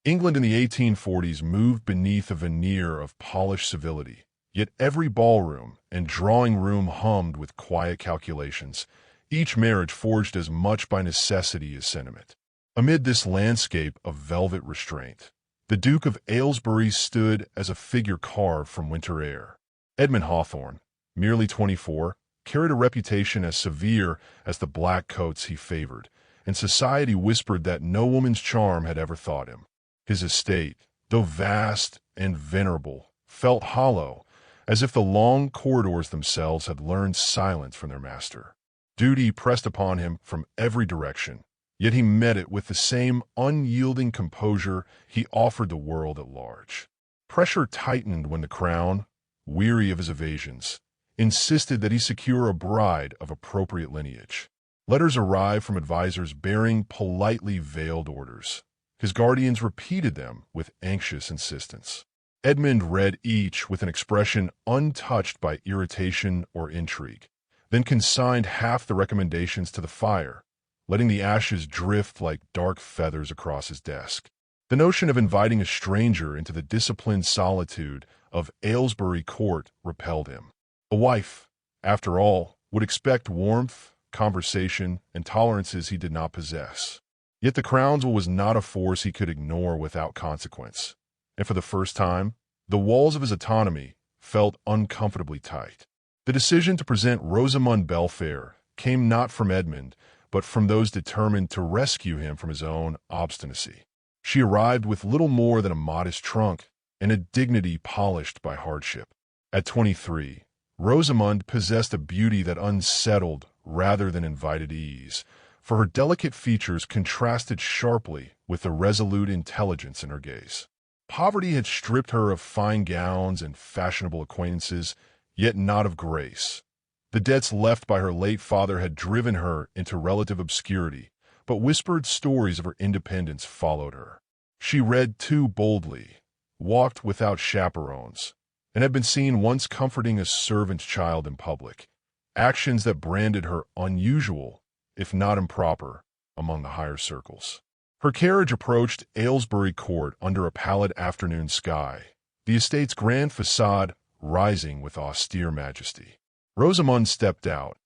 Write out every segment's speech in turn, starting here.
England in the 1840s moved beneath a veneer of polished civility, yet every ballroom and drawing room hummed with quiet calculations, each marriage forged as much by necessity as sentiment. Amid this landscape of velvet restraint, the Duke of Aylesbury stood as a figure carved from winter air. Edmund Hawthorne, merely 24, carried a reputation as severe as the black coats he favored, and society whispered that no woman's charm had ever thawed him. His estate, though vast and venerable, felt hollow, as if the long corridors themselves had learned silence from their master. Duty pressed upon him from every direction, yet he met it with the same unyielding composure he offered the world at large. Pressure tightened when the crown, weary of his evasions, insisted that he secure a bride of appropriate lineage. Letters arrived from advisors bearing politely veiled orders. His guardians repeated them with anxious insistence. Edmund read each with an expression untouched by irritation or intrigue, then consigned half the recommendations to the fire, letting the ashes drift like dark feathers across his desk. The notion of inviting a stranger into the disciplined solitude of Aylesbury Court repelled him. A wife, after all, would expect warmth, conversation, and tolerances he did not possess. Yet the crown was not a force he could ignore without consequence, and for the first time, the walls of his autonomy felt uncomfortably tight. The decision to present Rosamund Belfair came not from Edmund, but from those determined to rescue him from his own obstinacy. She arrived with little more than a modest trunk and a dignity polished by hardship. At 23, Rosamund possessed a beauty that unsettled rather than invited ease, for her delicate features contrasted sharply with the resolute intelligence in her gaze. Poverty had stripped her of fine gowns and fashionable acquaintances, yet not of grace. The debts left by her late father had driven her into relative obscurity, but whispered stories of her independence followed her. She read too boldly, walked without chaperones, and had been seen once comforting a servant's child in public, actions that branded her unusual, if not improper, among the higher circles. Her carriage approached Aylesbury Court under a pallid afternoon sky, the estate's grand facade rising with austere majesty. Rosamund stepped out,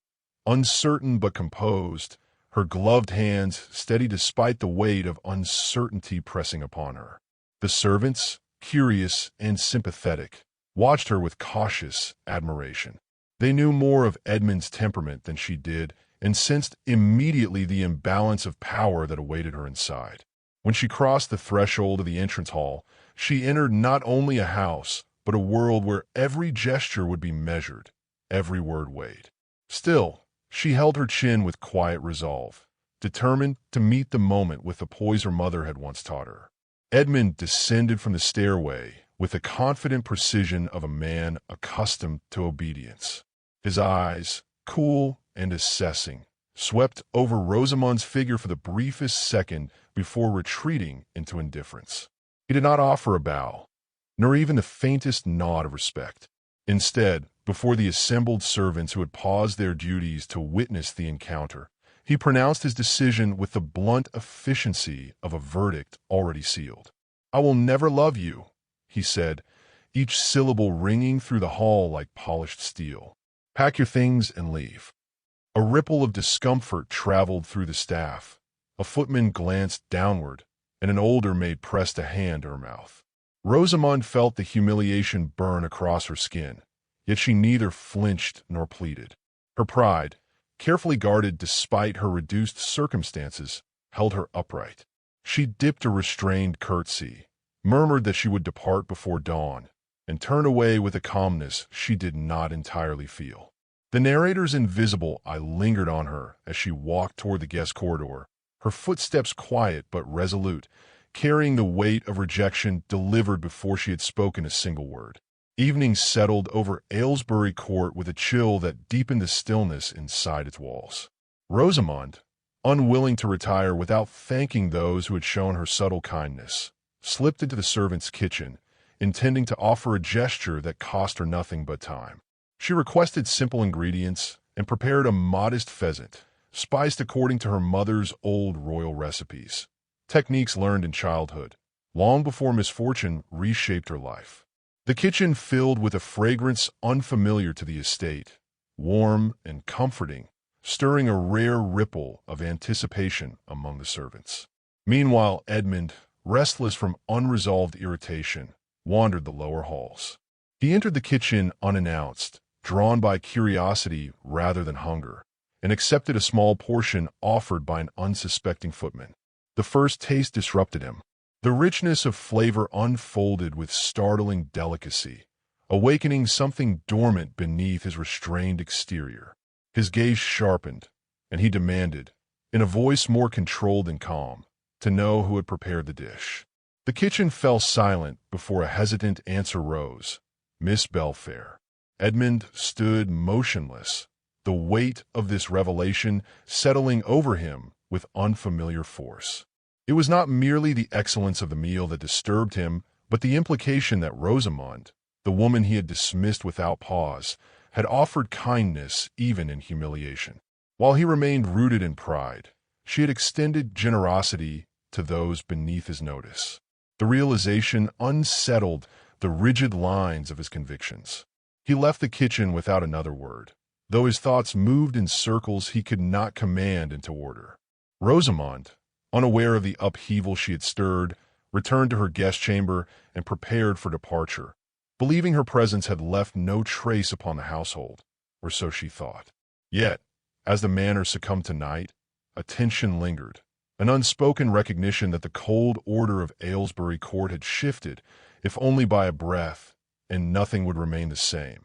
uncertain but composed, her gloved hands steady despite the weight of uncertainty pressing upon her. The servants, curious and sympathetic, watched her with cautious admiration. They knew more of Edmund's temperament than she did, and sensed immediately the imbalance of power that awaited her inside. When she crossed the threshold of the entrance hall, she entered not only a house, but a world where every gesture would be measured, every word weighed. Still, she held her chin with quiet resolve, determined to meet the moment with the poise her mother had once taught her. Edmund descended from the stairway with the confident precision of a man accustomed to obedience. His eyes, cool and assessing, swept over Rosamund's figure for the briefest second before retreating into indifference. He did not offer a bow, nor even the faintest nod of respect. Instead, before the assembled servants who had paused their duties to witness the encounter, he pronounced his decision with the blunt efficiency of a verdict already sealed. "I will never love you," he said, each syllable ringing through the hall like polished steel. "Pack your things and leave." A ripple of discomfort traveled through the staff. A footman glanced downward, and an older maid pressed a hand to her mouth. Rosamund felt the humiliation burn across her skin, yet she neither flinched nor pleaded. Her pride, carefully guarded despite her reduced circumstances, held her upright. She dipped a restrained curtsy, murmured that she would depart before dawn, and turned away with a calmness she did not entirely feel. The narrator's invisible eye lingered on her as she walked toward the guest corridor, her footsteps quiet but resolute, carrying the weight of rejection delivered before she had spoken a single word. Evening settled over Aylesbury Court with a chill that deepened the stillness inside its walls. Rosamund, unwilling to retire without thanking those who had shown her subtle kindness, slipped into the servants' kitchen, intending to offer a gesture that cost her nothing but time. She requested simple ingredients and prepared a modest pheasant, spiced according to her mother's old royal recipes, techniques learned in childhood, long before misfortune reshaped her life. The kitchen filled with a fragrance unfamiliar to the estate, warm and comforting, stirring a rare ripple of anticipation among the servants. Meanwhile, Edmund, restless from unresolved irritation, wandered the lower halls. He entered the kitchen unannounced, drawn by curiosity rather than hunger, and accepted a small portion offered by an unsuspecting footman. The first taste disrupted him. The richness of flavor unfolded with startling delicacy, awakening something dormant beneath his restrained exterior. His gaze sharpened, and he demanded, in a voice more controlled and calm, to know who had prepared the dish. The kitchen fell silent before a hesitant answer rose. Miss Belfair. Edmund stood motionless, the weight of this revelation settling over him with unfamiliar force. It was not merely the excellence of the meal that disturbed him, but the implication that Rosamond, the woman he had dismissed without pause, had offered kindness even in humiliation. While he remained rooted in pride, she had extended generosity to those beneath his notice. The realization unsettled the rigid lines of his convictions. He left the kitchen without another word, though his thoughts moved in circles he could not command into order. Rosamond, unaware of the upheaval she had stirred, returned to her guest chamber and prepared for departure, believing her presence had left no trace upon the household, or so she thought. Yet, as the manor succumbed to night, a tension lingered, an unspoken recognition that the cold order of Aylesbury Court had shifted, if only by a breath, and nothing would remain the same.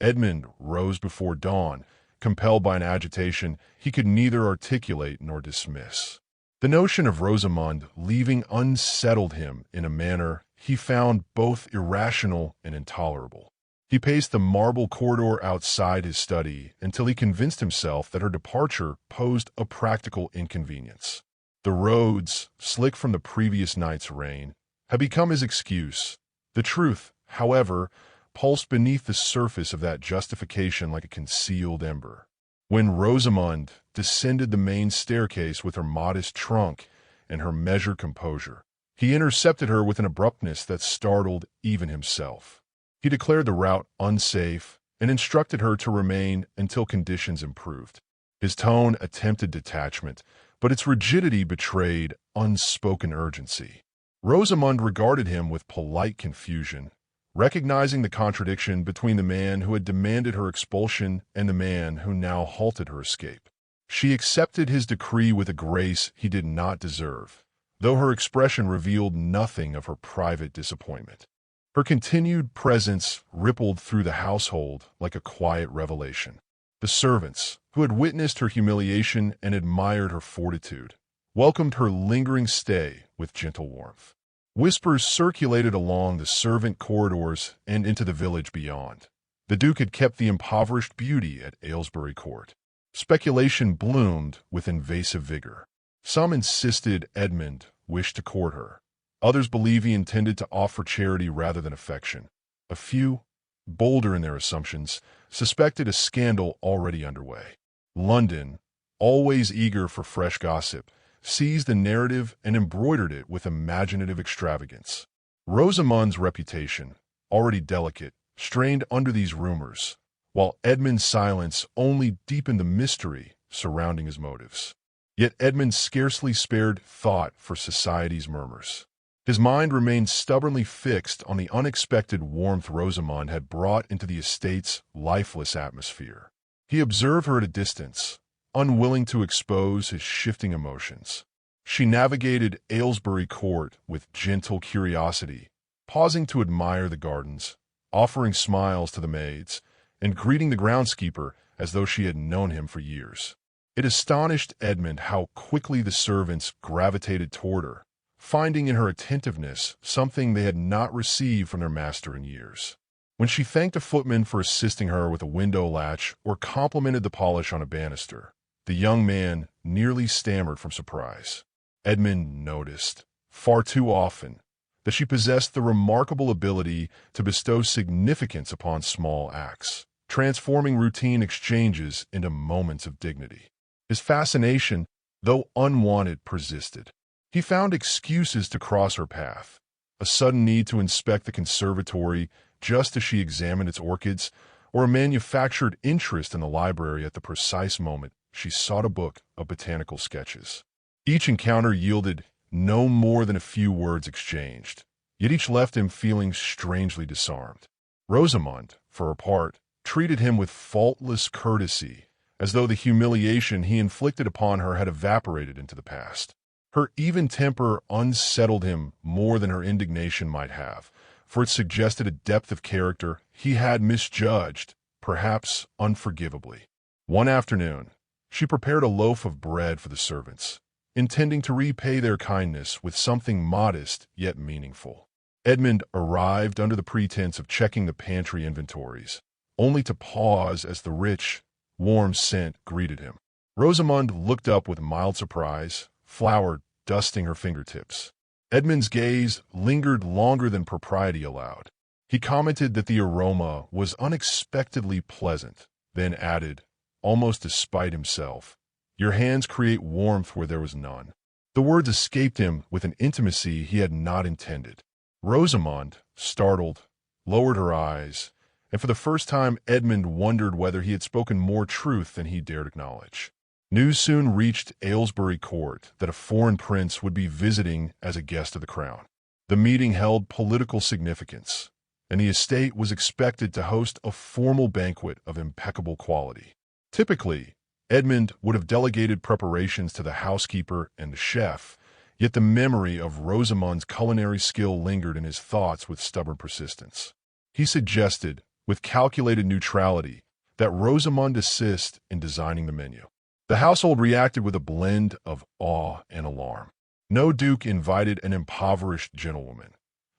Edmund rose before dawn, compelled by an agitation he could neither articulate nor dismiss. The notion of Rosamond leaving unsettled him in a manner he found both irrational and intolerable. He paced the marble corridor outside his study until he convinced himself that her departure posed a practical inconvenience. The roads, slick from the previous night's rain, had become his excuse. The truth, however, pulsed beneath the surface of that justification like a concealed ember. When Rosamond descended the main staircase with her modest trunk and her measured composure, he intercepted her with an abruptness that startled even himself. He declared the route unsafe and instructed her to remain until conditions improved. His tone attempted detachment, but its rigidity betrayed unspoken urgency. Rosamond regarded him with polite confusion, recognizing the contradiction between the man who had demanded her expulsion and the man who now halted her escape. She accepted his decree with a grace he did not deserve, though her expression revealed nothing of her private disappointment. Her continued presence rippled through the household like a quiet revelation. The servants, who had witnessed her humiliation and admired her fortitude, welcomed her lingering stay with gentle warmth. Whispers circulated along the servant corridors and into the village beyond. The Duke had kept the impoverished beauty at Aylesbury Court. Speculation bloomed with invasive vigor. Some insisted Edmund wished to court her. Others believed he intended to offer charity rather than affection. A few, bolder in their assumptions, suspected a scandal already underway. London, always eager for fresh gossip, seized the narrative and embroidered it with imaginative extravagance. Rosamond's reputation, already delicate, strained under these rumors, while Edmund's silence only deepened the mystery surrounding his motives. Yet Edmund scarcely spared thought for society's murmurs. His mind remained stubbornly fixed on the unexpected warmth Rosamond had brought into the estate's lifeless atmosphere. He observed her at a distance, unwilling to expose his shifting emotions. She navigated Aylesbury Court with gentle curiosity, pausing to admire the gardens, offering smiles to the maids, and greeting the groundskeeper as though she had known him for years. It astonished Edmund how quickly the servants gravitated toward her, finding in her attentiveness something they had not received from their master in years. When she thanked a footman for assisting her with a window latch or complimented the polish on a banister, the young man nearly stammered from surprise. Edmund noticed, far too often, that she possessed the remarkable ability to bestow significance upon small acts, transforming routine exchanges into moments of dignity. His fascination, though unwanted, persisted. He found excuses to cross her path, a sudden need to inspect the conservatory just as she examined its orchids, or a manufactured interest in the library at the precise moment she sought a book of botanical sketches. Each encounter yielded no more than a few words exchanged, yet each left him feeling strangely disarmed. Rosamond, for her part, treated him with faultless courtesy, as though the humiliation he inflicted upon her had evaporated into the past. Her even temper unsettled him more than her indignation might have, for it suggested a depth of character he had misjudged, perhaps unforgivably. One afternoon, she prepared a loaf of bread for the servants, intending to repay their kindness with something modest yet meaningful. Edmund arrived under the pretense of checking the pantry inventories, only to pause as the rich, warm scent greeted him. Rosamond looked up with mild surprise, flour dusting her fingertips. Edmund's gaze lingered longer than propriety allowed. He commented that the aroma was unexpectedly pleasant, then added, almost despite himself, "Your hands create warmth where there was none." The words escaped him with an intimacy he had not intended. Rosamond, startled, lowered her eyes, and for the first time Edmund wondered whether he had spoken more truth than he dared acknowledge. News soon reached Aylesbury Court that a foreign prince would be visiting as a guest of the crown. The meeting held political significance, and the estate was expected to host a formal banquet of impeccable quality. Typically, Edmund would have delegated preparations to the housekeeper and the chef, yet the memory of Rosamond's culinary skill lingered in his thoughts with stubborn persistence. He suggested, with calculated neutrality, that Rosamond assist in designing the menu. The household reacted with a blend of awe and alarm. No duke invited an impoverished gentlewoman,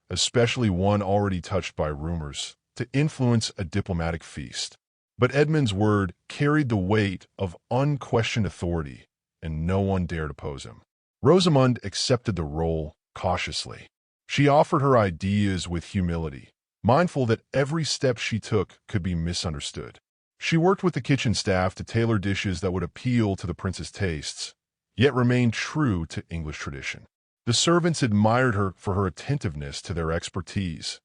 especially one already touched by rumors, to influence a diplomatic feast. But Edmund's word carried the weight of unquestioned authority, and no one dared oppose him. Rosamond accepted the role cautiously. She offered her ideas with humility, mindful that every step she took could be misunderstood. She worked with the kitchen staff to tailor dishes that would appeal to the prince's tastes, yet remain true to English tradition. The servants admired her for her attentiveness to their expertise.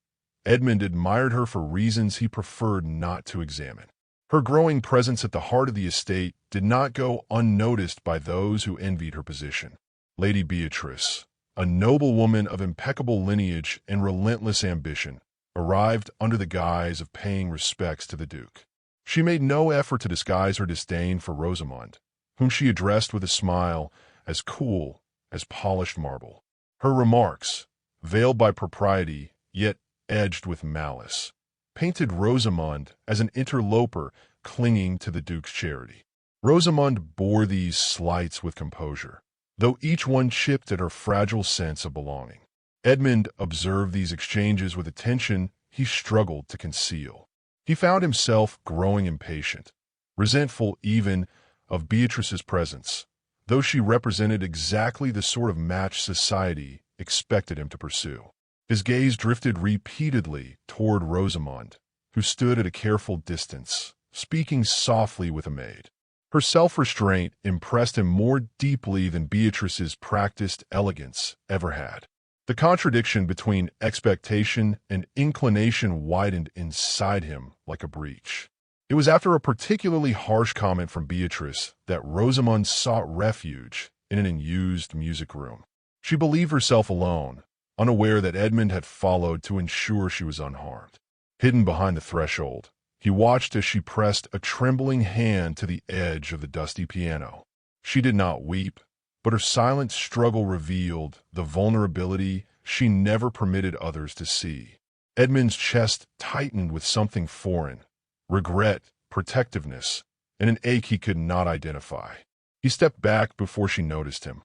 Edmund admired her for reasons he preferred not to examine. Her growing presence at the heart of the estate did not go unnoticed by those who envied her position. Lady Beatrice, a noblewoman of impeccable lineage and relentless ambition, arrived under the guise of paying respects to the Duke. She made no effort to disguise her disdain for Rosamond, whom she addressed with a smile as cool as polished marble. Her remarks, veiled by propriety yet edged with malice, painted Rosamond as an interloper clinging to the Duke's charity. Rosamond bore these slights with composure, though each one chipped at her fragile sense of belonging. Edmund observed these exchanges with attention he struggled to conceal. He found himself growing impatient, resentful even of Beatrice's presence, though she represented exactly the sort of match society expected him to pursue. His gaze drifted repeatedly toward Rosamond, who stood at a careful distance, speaking softly with a maid. Her self-restraint impressed him more deeply than Beatrice's practiced elegance ever had. The contradiction between expectation and inclination widened inside him like a breach. It was after a particularly harsh comment from Beatrice that Rosamond sought refuge in an unused music room. She believed herself alone, unaware that Edmund had followed to ensure she was unharmed. Hidden behind the threshold, he watched as she pressed a trembling hand to the edge of the dusty piano. She did not weep, but her silent struggle revealed the vulnerability she never permitted others to see. Edmund's chest tightened with something foreign, regret, protectiveness, and an ache he could not identify. He stepped back before she noticed him,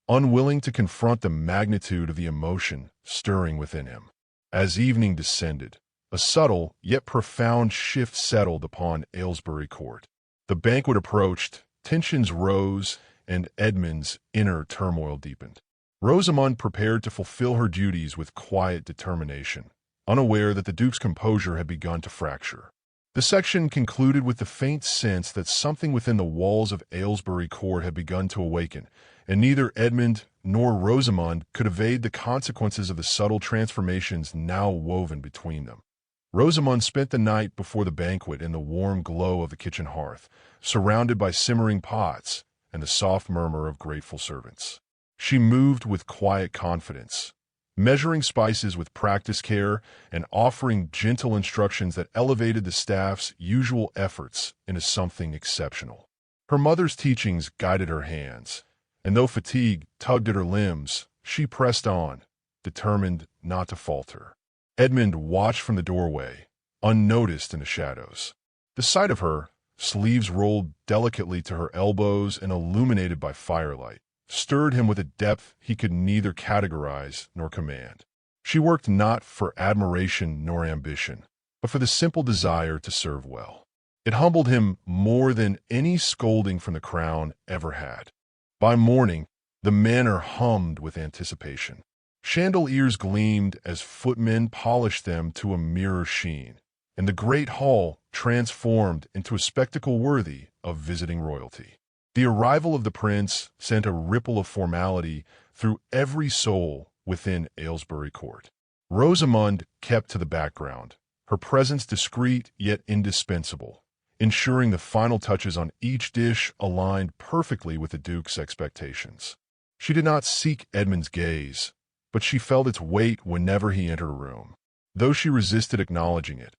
unwilling to confront the magnitude of the emotion stirring within him. As evening descended, a subtle yet profound shift settled upon Aylesbury Court. The banquet approached, tensions rose, and Edmund's inner turmoil deepened. Rosamond prepared to fulfill her duties with quiet determination, unaware that the Duke's composure had begun to fracture. The section concluded with the faint sense that something within the walls of Aylesbury Court had begun to awaken, and neither Edmund nor Rosamond could evade the consequences of the subtle transformations now woven between them. Rosamond spent the night before the banquet in the warm glow of the kitchen hearth, surrounded by simmering pots and the soft murmur of grateful servants. She moved with quiet confidence, measuring spices with practiced care and offering gentle instructions that elevated the staff's usual efforts into something exceptional. Her mother's teachings guided her hands, and though fatigue tugged at her limbs, she pressed on, determined not to falter. Edmund watched from the doorway, unnoticed in the shadows. The sight of her, sleeves rolled delicately to her elbows and illuminated by firelight, stirred him with a depth he could neither categorize nor command. She worked not for admiration nor ambition, but for the simple desire to serve well. It humbled him more than any scolding from the crown ever had. By morning, the manor hummed with anticipation. Chandeliers gleamed as footmen polished them to a mirror sheen, and the great hall transformed into a spectacle worthy of visiting royalty. The arrival of the prince sent a ripple of formality through every soul within Aylesbury Court. Rosamond kept to the background, her presence discreet yet indispensable, ensuring the final touches on each dish aligned perfectly with the Duke's expectations. She did not seek Edmund's gaze, but she felt its weight whenever he entered a room. Though she resisted acknowledging it,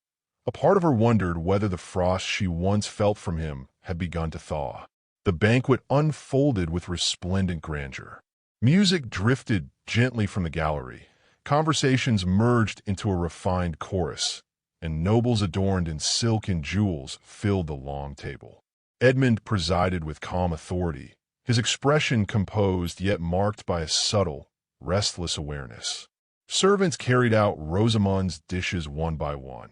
a part of her wondered whether the frost she once felt from him had begun to thaw. The banquet unfolded with resplendent grandeur. Music drifted gently from the gallery, conversations merged into a refined chorus, and nobles adorned in silk and jewels filled the long table. Edmund presided with calm authority, his expression composed yet marked by a subtle, restless awareness. Servants carried out Rosamond's dishes one by one.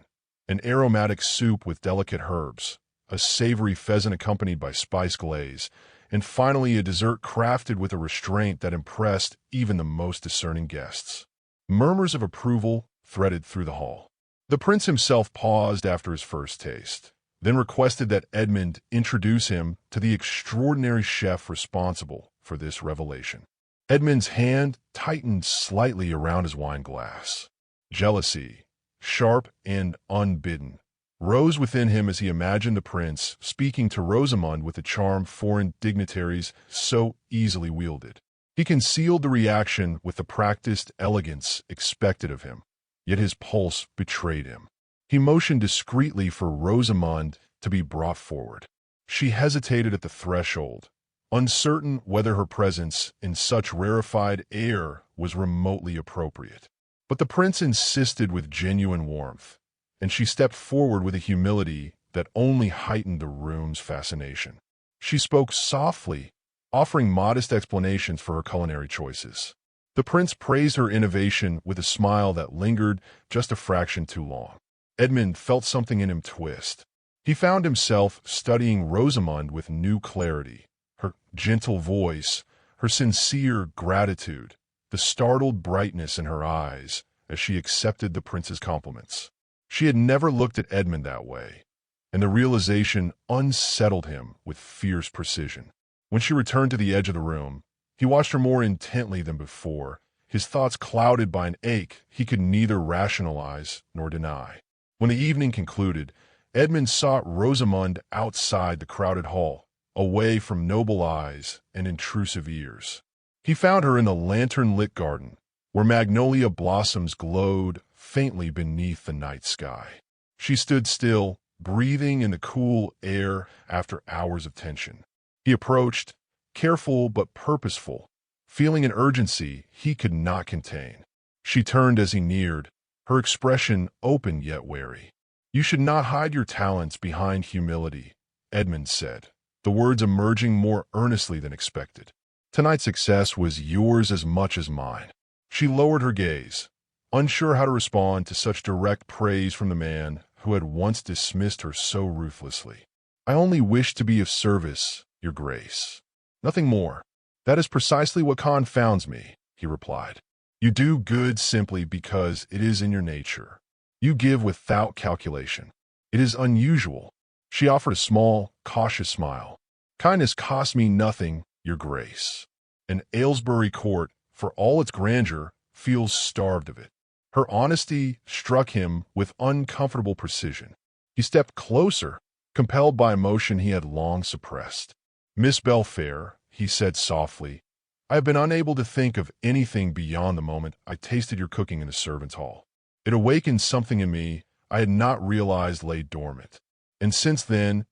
An aromatic soup with delicate herbs, a savory pheasant accompanied by spice glaze, and finally a dessert crafted with a restraint that impressed even the most discerning guests. Murmurs of approval threaded through the hall. The prince himself paused after his first taste, then requested that Edmund introduce him to the extraordinary chef responsible for this revelation. Edmund's hand tightened slightly around his wine glass. Jealousy, sharp and unbidden, rose within him as he imagined the prince speaking to Rosamond with the charm foreign dignitaries so easily wielded. He concealed the reaction with the practiced elegance expected of him, yet his pulse betrayed him. He motioned discreetly for Rosamond to be brought forward. She hesitated at the threshold, uncertain whether her presence in such rarefied air was remotely appropriate. But the prince insisted with genuine warmth, and she stepped forward with a humility that only heightened the room's fascination. She spoke softly, offering modest explanations for her culinary choices. The prince praised her innovation with a smile that lingered just a fraction too long. Edmund felt something in him twist. He found himself studying Rosamond with new clarity. Her gentle voice, her sincere gratitude, the startled brightness in her eyes as she accepted the prince's compliments. She had never looked at Edmund that way, and the realization unsettled him with fierce precision. When she returned to the edge of the room, he watched her more intently than before, his thoughts clouded by an ache he could neither rationalize nor deny. When the evening concluded, Edmund sought Rosamond outside the crowded hall, away from noble eyes and intrusive ears. He found her in the lantern-lit garden, where magnolia blossoms glowed faintly beneath the night sky. She stood still, breathing in the cool air after hours of tension. He approached, careful but purposeful, feeling an urgency he could not contain. She turned as he neared, her expression open yet wary. "You should not hide your talents behind humility," Edmund said, the words emerging more earnestly than expected. "Tonight's success was yours as much as mine." She lowered her gaze, unsure how to respond to such direct praise from the man who had once dismissed her so ruthlessly. "I only wish to be of service, Your Grace. Nothing more. That is precisely what confounds me," he replied. "You do good simply because it is in your nature. You give without calculation. It is unusual." She offered a small, cautious smile. "Kindness costs me nothing, Your Grace." and Aylesbury Court, for all its grandeur, feels starved of it. Her honesty struck him with uncomfortable precision. He stepped closer, compelled by emotion he had long suppressed. "Miss Belfair," he said softly, "I have been unable to think of anything beyond the moment I tasted your cooking in the servants' hall. It awakened something in me I had not realized lay dormant. And since then,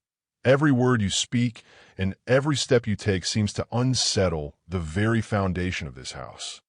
every word you speak and every step you take seems to unsettle the very foundation of this house."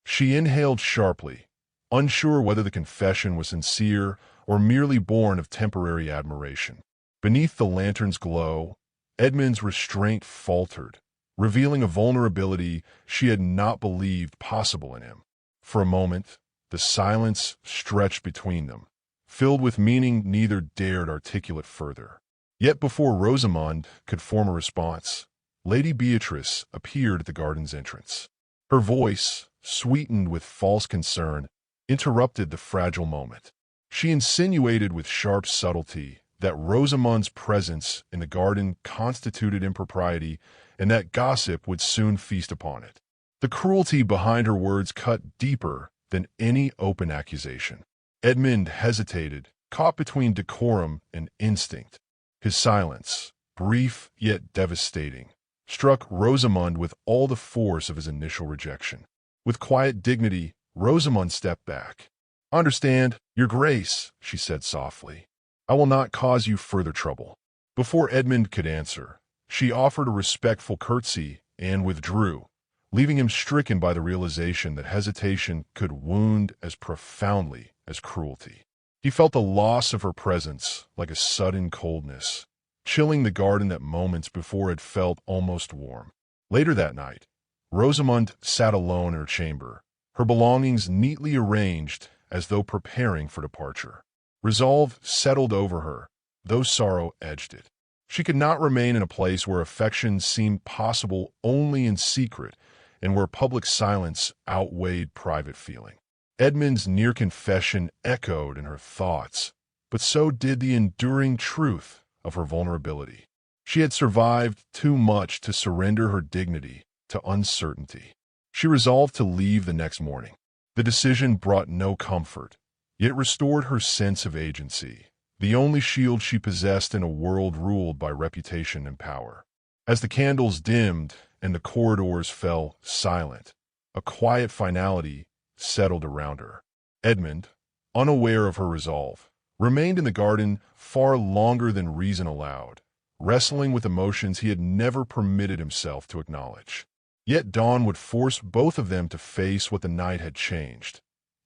She inhaled sharply, unsure whether the confession was sincere or merely born of temporary admiration. Beneath the lantern's glow, Edmund's restraint faltered, revealing a vulnerability she had not believed possible in him. For a moment, the silence stretched between them, filled with meaning neither dared articulate further. Yet before Rosamond could form a response, Lady Beatrice appeared at the garden's entrance. Her voice, sweetened with false concern, interrupted the fragile moment. She insinuated with sharp subtlety that Rosamond's presence in the garden constituted impropriety and that gossip would soon feast upon it. The cruelty behind her words cut deeper than any open accusation. Edmund hesitated, caught between decorum and instinct. His silence, brief yet devastating, struck Rosamond with all the force of his initial rejection. With quiet dignity, Rosamond stepped back. "Understand, Your Grace," she said softly. "I will not cause you further trouble." Before Edmund could answer, she offered a respectful curtsy and withdrew, leaving him stricken by the realization that hesitation could wound as profoundly as cruelty. He felt the loss of her presence like a sudden coldness, chilling the garden that moments before had felt almost warm. Later that night, Rosamond sat alone in her chamber, her belongings neatly arranged as though preparing for departure. Resolve settled over her, though sorrow edged it. She could not remain in a place where affection seemed possible only in secret and where public silence outweighed private feeling. Edmund's near confession echoed in her thoughts, but so did the enduring truth of her vulnerability. She had survived too much to surrender her dignity to uncertainty. She resolved to leave the next morning. The decision brought no comfort, yet restored her sense of agency, the only shield she possessed in a world ruled by reputation and power. As the candles dimmed and the corridors fell silent, a quiet finality settled around her. Edmund, unaware of her resolve, remained in the garden far longer than reason allowed, wrestling with emotions he had never permitted himself to acknowledge. Yet dawn would force both of them to face what the night had changed.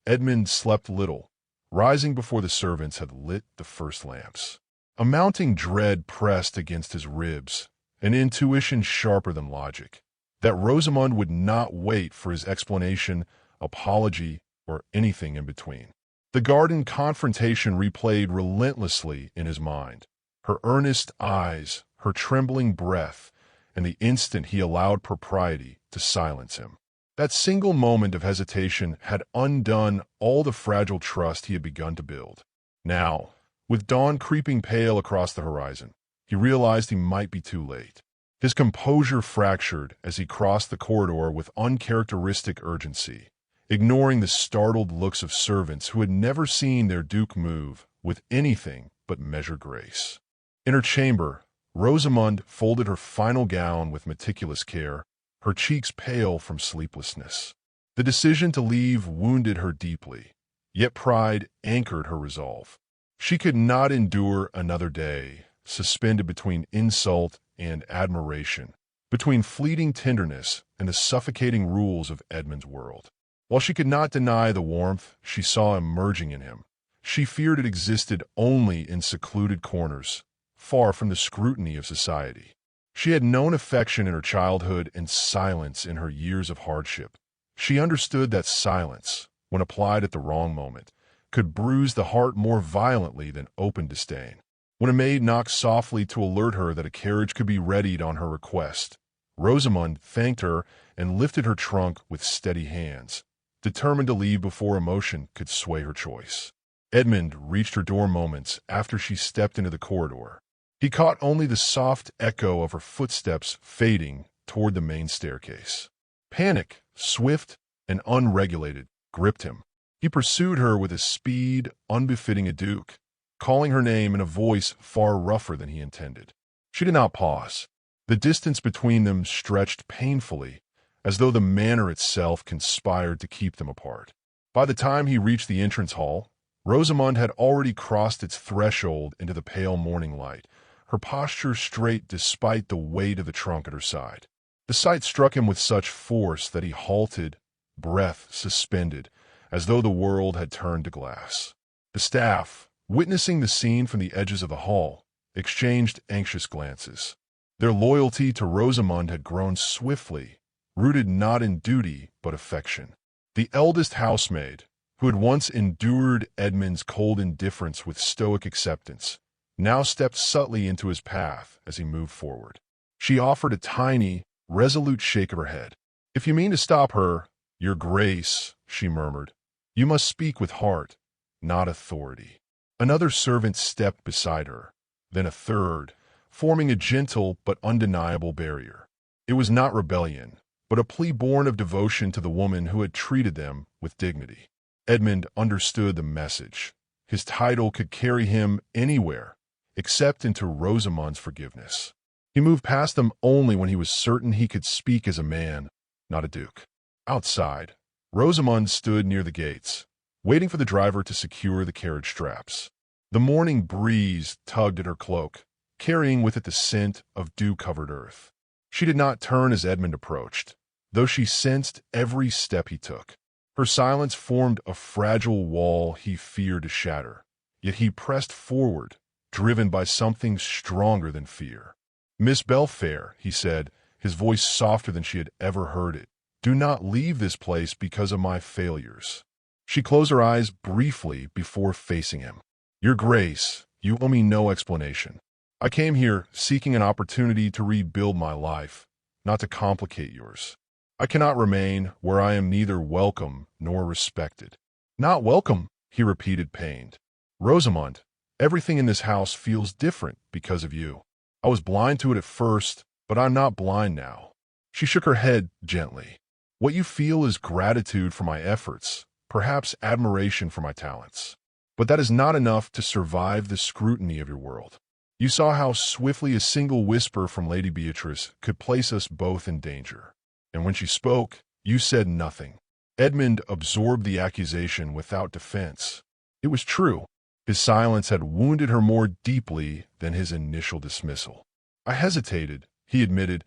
Edmund slept little, rising before the servants had lit the first lamps. A mounting dread pressed against his ribs, an intuition sharper than logic, that Rosamond would not wait for his explanation, apology, or anything in between. The garden confrontation replayed relentlessly in his mind. Her earnest eyes, her trembling breath, and the instant he allowed propriety to silence him. That single moment of hesitation had undone all the fragile trust he had begun to build. Now, with dawn creeping pale across the horizon, he realized he might be too late. His composure fractured as he crossed the corridor with uncharacteristic urgency, ignoring the startled looks of servants who had never seen their duke move with anything but measured grace. In her chamber, Rosamond folded her final gown with meticulous care, her cheeks pale from sleeplessness. The decision to leave wounded her deeply, yet pride anchored her resolve. She could not endure another day, suspended between insult and admiration, between fleeting tenderness and the suffocating rules of Edmund's world. While she could not deny the warmth she saw emerging in him, she feared it existed only in secluded corners, far from the scrutiny of society. She had known affection in her childhood and silence in her years of hardship. She understood that silence, when applied at the wrong moment, could bruise the heart more violently than open disdain. When a maid knocked softly to alert her that a carriage could be readied on her request, Rosamond thanked her and lifted her trunk with steady hands, determined to leave before emotion could sway her choice. Edmund reached her door moments after she stepped into the corridor. He caught only the soft echo of her footsteps fading toward the main staircase. Panic, swift and unregulated, gripped him. He pursued her with a speed unbefitting a duke, calling her name in a voice far rougher than he intended. She did not pause. The distance between them stretched painfully, as though the manor itself conspired to keep them apart. By the time he reached the entrance hall, Rosamond had already crossed its threshold into the pale morning light, her posture straight despite the weight of the trunk at her side. The sight struck him with such force that he halted, breath suspended, as though the world had turned to glass. The staff, witnessing the scene from the edges of the hall, exchanged anxious glances. Their loyalty to Rosamond had grown swiftly, rooted not in duty but affection. The eldest housemaid, who had once endured Edmund's cold indifference with stoic acceptance, now stepped subtly into his path as he moved forward. She offered a tiny, resolute shake of her head. "If you mean to stop her, Your Grace," she murmured, "you must speak with heart, not authority." Another servant stepped beside her, then a third, forming a gentle but undeniable barrier. It was not rebellion, but a plea born of devotion to the woman who had treated them with dignity. Edmund understood the message. His title could carry him anywhere, except into Rosamond's forgiveness. He moved past them only when he was certain he could speak as a man, not a duke. Outside, Rosamond stood near the gates, waiting for the driver to secure the carriage straps. The morning breeze tugged at her cloak, carrying with it the scent of dew-covered earth. She did not turn as Edmund approached, though she sensed every step he took. Her silence formed a fragile wall he feared to shatter, yet he pressed forward, driven by something stronger than fear. "Miss Belfair," he said, his voice softer than she had ever heard it, "do not leave this place because of my failures." She closed her eyes briefly before facing him. "Your Grace, you owe me no explanation. I came here seeking an opportunity to rebuild my life, not to complicate yours. I cannot remain where I am neither welcome nor respected." "Not welcome," he repeated, pained. "Rosamond, everything in this house feels different because of you. I was blind to it at first, but I'm not blind now." She shook her head gently. "What you feel is gratitude for my efforts, perhaps admiration for my talents. But that is not enough to survive the scrutiny of your world. You saw how swiftly a single whisper from Lady Beatrice could place us both in danger. And when she spoke, you said nothing." Edmund absorbed the accusation without defense. It was true. His silence had wounded her more deeply than his initial dismissal. "I hesitated," he admitted,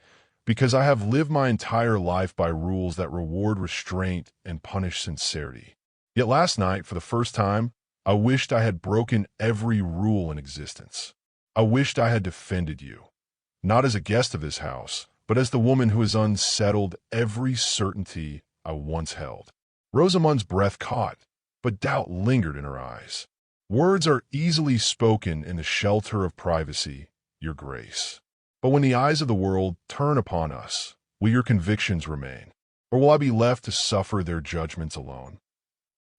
"because I have lived my entire life by rules that reward restraint and punish sincerity. Yet last night, for the first time, I wished I had broken every rule in existence. I wished I had defended you, not as a guest of this house, but as the woman who has unsettled every certainty I once held." Rosamond's breath caught, but doubt lingered in her eyes. "Words are easily spoken in the shelter of privacy, Your Grace. But when the eyes of the world turn upon us, will your convictions remain, or will I be left to suffer their judgments alone?"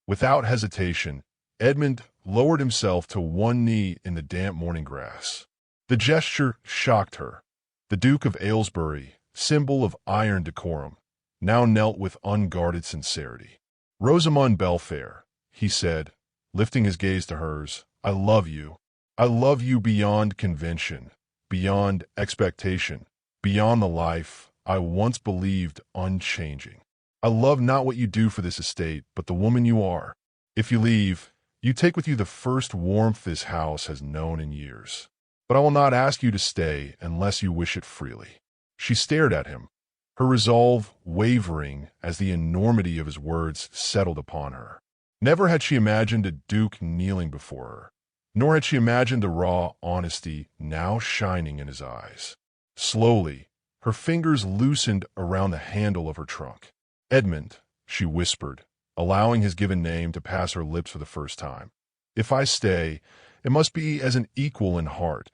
Without hesitation, Edmund lowered himself to one knee in the damp morning grass. The gesture shocked her. The Duke of Aylesbury, symbol of iron decorum, now knelt with unguarded sincerity. "Rosamond Belfair," he said, lifting his gaze to hers, "I love you. I love you beyond convention, beyond expectation, beyond the life I once believed unchanging. I love not what you do for this estate, but the woman you are. If you leave, you take with you the first warmth this house has known in years. But I will not ask you to stay unless you wish it freely." She stared at him, her resolve wavering as the enormity of his words settled upon her. Never had she imagined a duke kneeling before her, nor had she imagined the raw honesty now shining in his eyes. Slowly, her fingers loosened around the handle of her trunk. "Edmund," she whispered, allowing his given name to pass her lips for the first time. "If I stay, it must be as an equal in heart,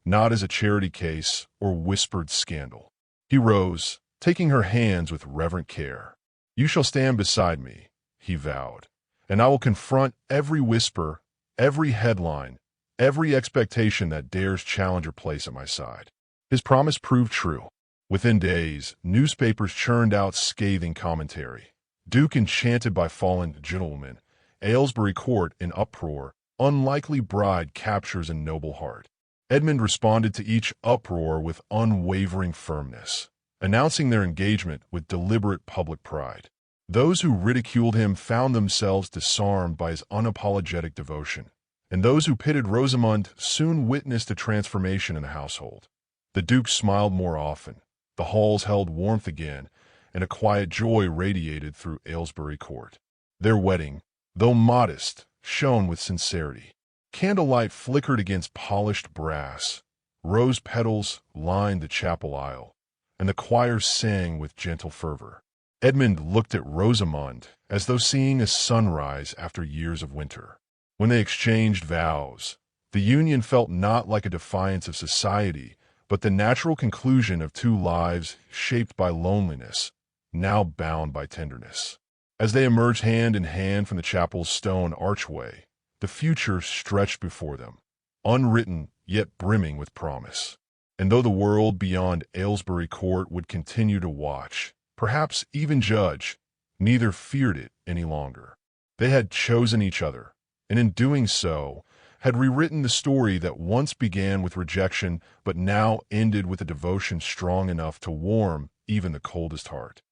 not as a charity case or whispered scandal." He rose, taking her hands with reverent care. "You shall stand beside me," he vowed, "and I will confront every whisper, every headline, every expectation that dares challenge your place at my side." His promise proved true. Within days, newspapers churned out scathing commentary. Duke enchanted by fallen gentlewomen, Aylesbury court in uproar, unlikely bride captures a noble heart. Edmund responded to each uproar with unwavering firmness, announcing their engagement with deliberate public pride. Those who ridiculed him found themselves disarmed by his unapologetic devotion, and those who pitted Rosamund soon witnessed a transformation in the household. The Duke smiled more often, the halls held warmth again, and a quiet joy radiated through Aylesbury Court. Their wedding, though modest, shone with sincerity. Candlelight flickered against polished brass, rose petals lined the chapel aisle, and the choir sang with gentle fervor. Edmund looked at Rosamund as though seeing a sunrise after years of winter. When they exchanged vows, the union felt not like a defiance of society, but the natural conclusion of two lives shaped by loneliness, now bound by tenderness. As they emerged hand in hand from the chapel's stone archway, the future stretched before them, unwritten yet brimming with promise. And though the world beyond Aylesbury Court would continue to watch, perhaps even judge, neither feared it any longer. They had chosen each other, and in doing so, had rewritten the story that once began with rejection but now ended with a devotion strong enough to warm even the coldest heart.